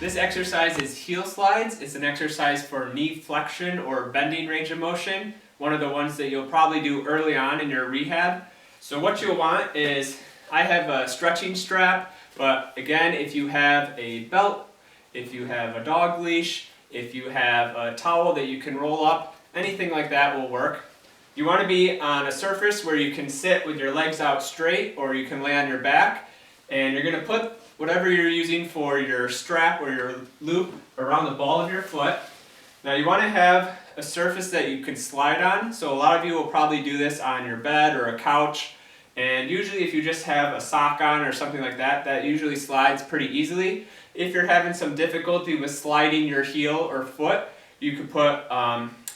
This exercise is heel slides. It's an exercise for knee flexion or bending range of motion. One of the ones that you'll probably do early on in your rehab. So what you'll want is, I have a stretching strap, but again, if you have a belt, if you have a dog leash, if you have a towel that you can roll up, anything like that will work. You want to be on a surface where you can sit with your legs out straight, or you can lay on your back, and you're going to put whatever you're using for your strap or your loop around the ball of your foot. Now you want to have a surface that you can slide on, so a lot of you will probably do this on your bed or a couch, and usually if you just have a sock on or something like that, that usually slides pretty easily. If you're having some difficulty with sliding your heel or foot, you could put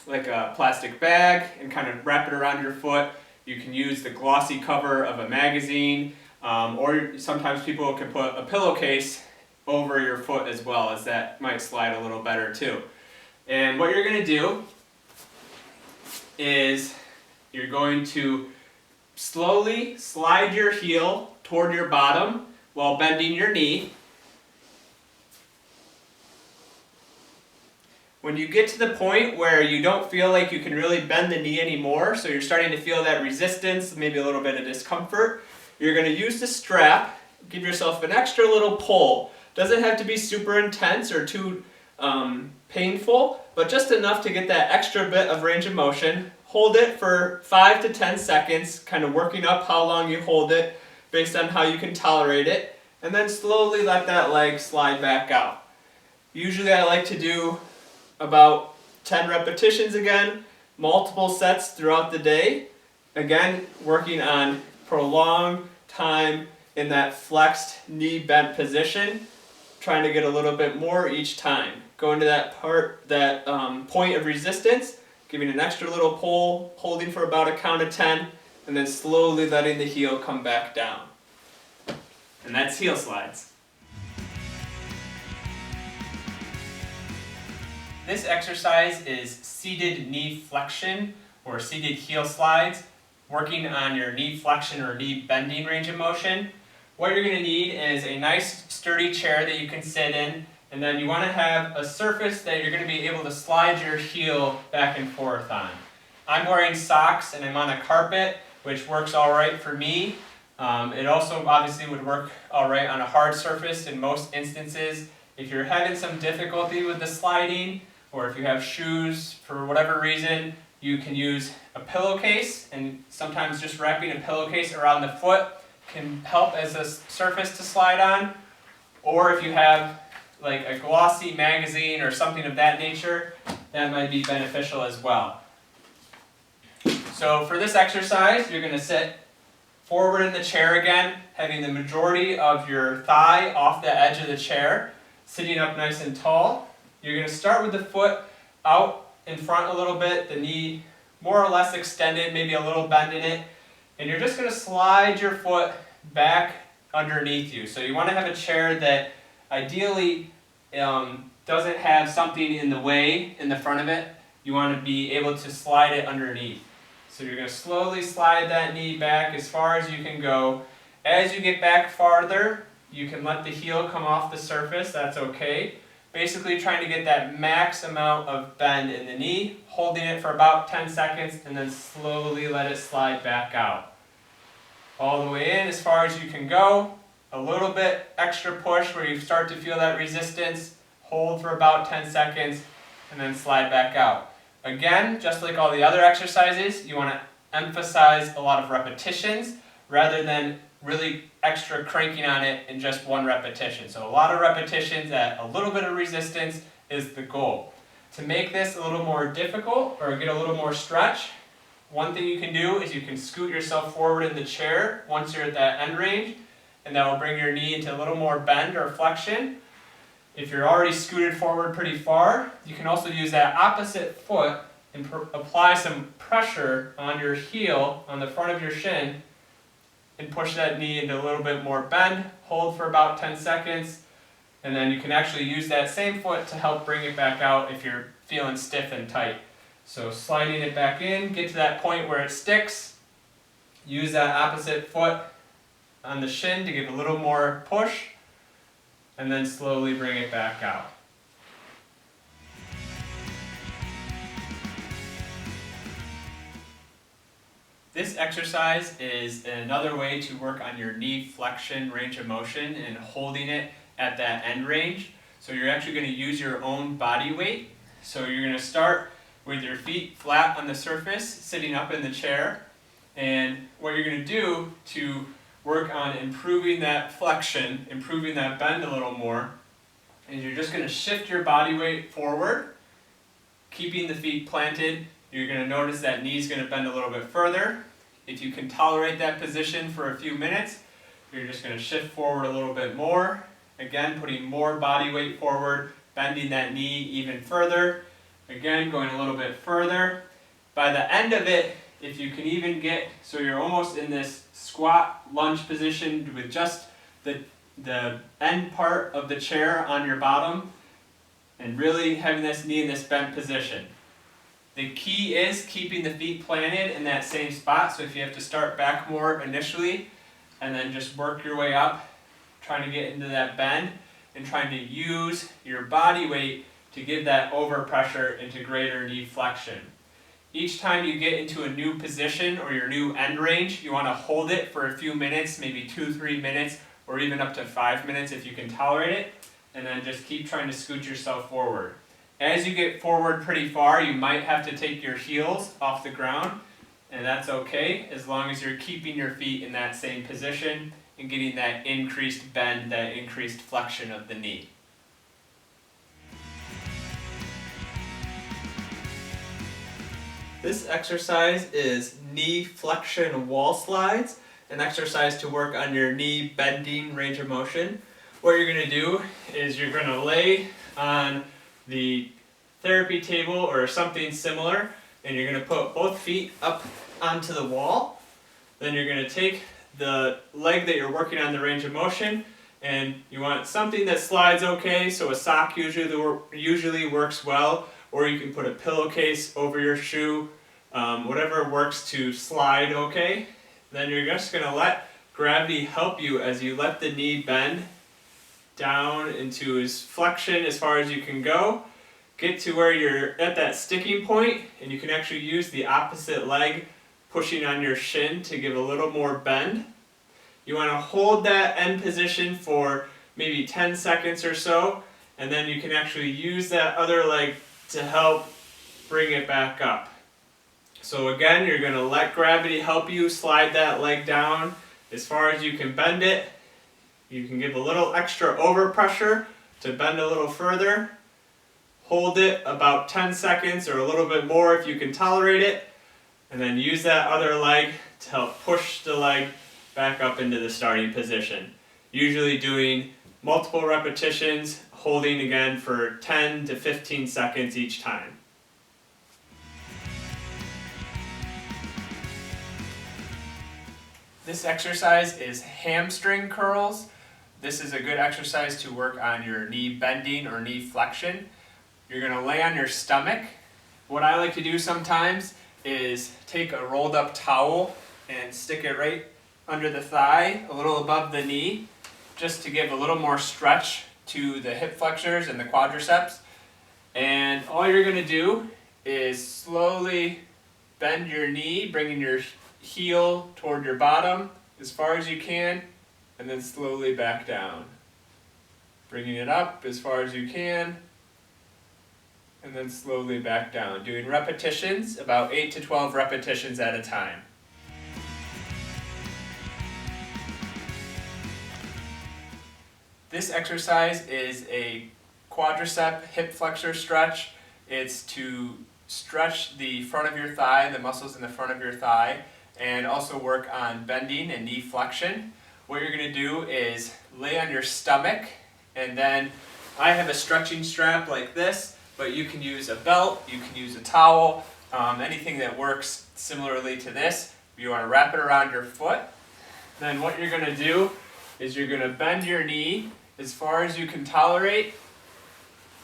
like a plastic bag and kind of wrap it around your foot. You can use the glossy cover of a magazine, or sometimes people can put a pillowcase over your foot as well, as that might slide a little better too. And what you're going to do is you're going to slowly slide your heel toward your bottom while bending your knee. When you get to the point where you don't feel like you can really bend the knee anymore, so you're starting to feel that resistance, maybe a little bit of discomfort, you're going to use the strap, give yourself an extra little pull. Doesn't have to be super intense or too painful, but just enough to get that extra bit of range of motion. Hold it for 5 to 10 seconds, kind of working up how long you hold it based on how you can tolerate it, and then slowly let that leg slide back out. Usually I like to do about 10 repetitions again, multiple sets throughout the day. Again, working on prolonged time in that flexed knee bent position, trying to get a little bit more each time. Going to that point of resistance, giving an extra little pull, holding for about a count of 10, and then slowly letting the heel come back down. And that's heel slides. This exercise is seated knee flexion or seated heel slides, working on your knee flexion or knee bending range of motion. What you're going to need is a nice sturdy chair that you can sit in, and then you want to have a surface that you're going to be able to slide your heel back and forth on. I'm wearing socks and I'm on a carpet, which works alright for me. It also obviously would work alright on a hard surface in most instances. If you're having some difficulty with the sliding, or if you have shoes for whatever reason, you can use a pillowcase, and sometimes just wrapping a pillowcase around the foot can help as a surface to slide on. Or if you have like a glossy magazine or something of that nature, that might be beneficial as well. So for this exercise, you're going to sit forward in the chair again, having the majority of your thigh off the edge of the chair, sitting up nice and tall. You're going to start with the foot out in front a little bit, the knee more or less extended, maybe a little bend in it, and you're just going to slide your foot back underneath you. So you want to have a chair that ideally doesn't have something in the way in the front of it. You want to be able to slide it underneath. So you're going to slowly slide that knee back as far as you can go. As you get back farther, you can let the heel come off the surface, that's okay. Basically trying to get that max amount of bend in the knee, holding it for about 10 seconds, and then slowly let it slide back out. All the way in as far as you can go, a little bit extra push where you start to feel that resistance, hold for about 10 seconds, and then slide back out. Again, just like all the other exercises, you want to emphasize a lot of repetitions rather than really extra cranking on it in just one repetition. So a lot of repetitions at a little bit of resistance is the goal. To make this a little more difficult or get a little more stretch, one thing you can do is you can scoot yourself forward in the chair once you're at that end range, and that will bring your knee into a little more bend or flexion. If you're already scooted forward pretty far, you can also use that opposite foot and apply some pressure on your heel, on the front of your shin, and push that knee into a little bit more bend, hold for about 10 seconds, and then you can actually use that same foot to help bring it back out if you're feeling stiff and tight. So sliding it back in, get to that point where it sticks, use that opposite foot on the shin to give a little more push, and then slowly bring it back out. This exercise is another way to work on your knee flexion range of motion and holding it at that end range. So you're actually going to use your own body weight. So you're going to start with your feet flat on the surface, sitting up in the chair. And what you're going to do to work on improving that flexion, improving that bend a little more, is you're just going to shift your body weight forward, keeping the feet planted. You're going to notice that knee is going to bend a little bit further. If you can tolerate that position for a few minutes, you're just going to shift forward a little bit more. Again, putting more body weight forward, bending that knee even further. Again, going a little bit further. By the end of it, if you can even get, so you're almost in this squat lunge position with just the end part of the chair on your bottom, and really having this knee in this bent position. The key is keeping the feet planted in that same spot, so if you have to start back more initially, and then just work your way up, trying to get into that bend, and trying to use your body weight to give that overpressure into greater knee flexion. Each time you get into a new position or your new end range, you want to hold it for a few minutes, maybe 2-3 minutes, or even up to 5 minutes if you can tolerate it, and then just keep trying to scoot yourself forward. As you get forward pretty far, you might have to take your heels off the ground, and that's okay as long as you're keeping your feet in that same position and getting that increased bend, that increased flexion of the knee. This exercise is knee flexion wall slides, an exercise to work on your knee bending range of motion. What you're going to do is you're going to lay on the therapy table or something similar, and you're going to put both feet up onto the wall. Then you're going to take the leg that you're working on the range of motion, and you want something that slides okay, so a sock usually works well, or you can put a pillowcase over your shoe, whatever works to slide okay. Then you're just going to let gravity help you as you let the knee bend down into his flexion as far as you can go. Get to where you're at that sticking point, and you can actually use the opposite leg pushing on your shin to give a little more bend. You want to hold that end position for maybe 10 seconds or so, and then you can actually use that other leg to help bring it back up. So again, you're going to let gravity help you slide that leg down as far as you can bend it. You can give a little extra overpressure to bend a little further. Hold it about 10 seconds or a little bit more if you can tolerate it. And then use that other leg to help push the leg back up into the starting position. Usually doing multiple repetitions, holding again for 10 to 15 seconds each time. This exercise is hamstring curls. This is a good exercise to work on your knee bending or knee flexion. You're going to lay on your stomach. What I like to do sometimes is take a rolled up towel and stick it right under the thigh, a little above the knee, just to give a little more stretch to the hip flexors and the quadriceps. And all you're going to do is slowly bend your knee, bringing your heel toward your bottom as far as you can, and then slowly back down. Bringing it up as far as you can, and then slowly back down. Doing repetitions, about 8 to 12 repetitions at a time. This exercise is a quadricep hip flexor stretch. It's to stretch the front of your thigh, the muscles in the front of your thigh, and also work on bending and knee flexion. What you're going to do is lay on your stomach, and then I have a stretching strap like this, but you can use a belt, you can use a towel, anything that works similarly to this. You want to wrap it around your foot. Then what you're going to do is you're going to bend your knee as far as you can tolerate,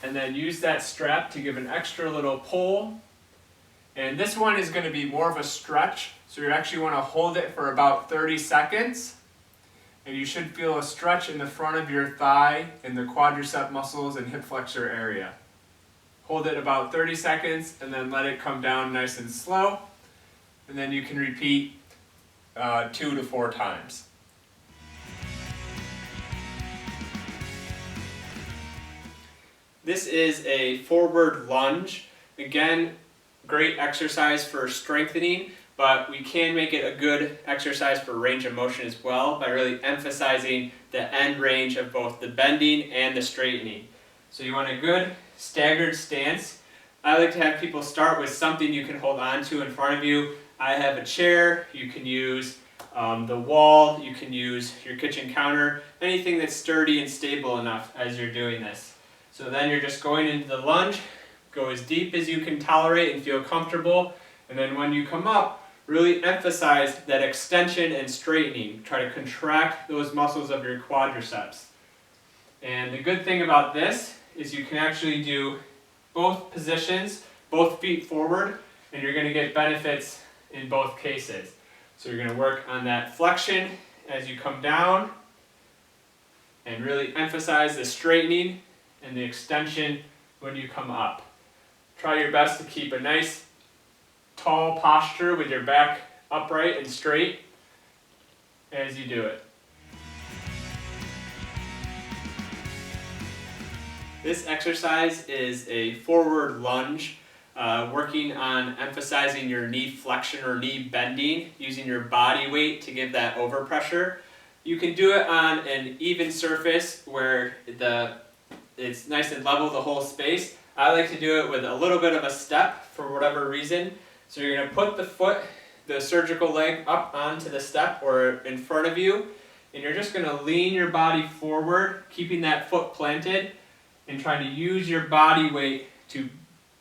and then use that strap to give an extra little pull. And this one is going to be more of a stretch, so you actually want to hold it for about 30 seconds. and you should feel a stretch in the front of your thigh and the quadricep muscles and hip flexor area. Hold it about 30 seconds and then let it come down nice and slow, and then you can repeat 2 to 4 times. This is a forward lunge. Again, great exercise for strengthening, but we can make it a good exercise for range of motion as well by really emphasizing the end range of both the bending and the straightening. So you want a good staggered stance. I like to have people start with something you can hold on to in front of you. I have a chair, you can use the wall, you can use your kitchen counter, anything that's sturdy and stable enough as you're doing this. So then you're just going into the lunge, go as deep as you can tolerate and feel comfortable, and then when you come up, really emphasize that extension and straightening. Try to contract those muscles of your quadriceps. And the good thing about this is you can actually do both positions, both feet forward, and you're going to get benefits in both cases. So you're going to work on that flexion as you come down and really emphasize the straightening and the extension when you come up. Try your best to keep a nice tall posture with your back upright and straight as you do it. This exercise is a forward lunge, working on emphasizing your knee flexion or knee bending, using your body weight to give that overpressure. You can do it on an even surface where it's nice and level the whole space. I like to do it with a little bit of a step for whatever reason. So you're going to put the foot, the surgical leg, up onto the step or in front of you, and you're just going to lean your body forward, keeping that foot planted, and trying to use your body weight to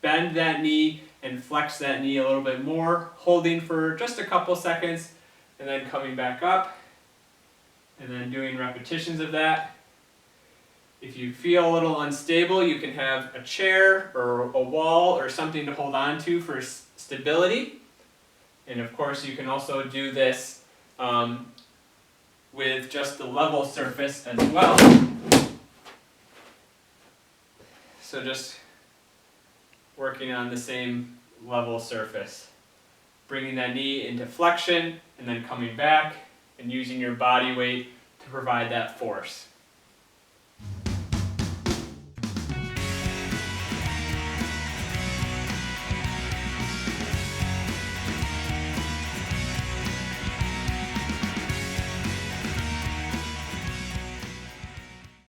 bend that knee and flex that knee a little bit more, holding for just a couple seconds, and then coming back up, and then doing repetitions of that. If you feel a little unstable, you can have a chair or a wall or something to hold on to for stability. And of course, you can also do this with just the level surface as well. So just working on the same level surface. Bringing that knee into flexion and then coming back and using your body weight to provide that force.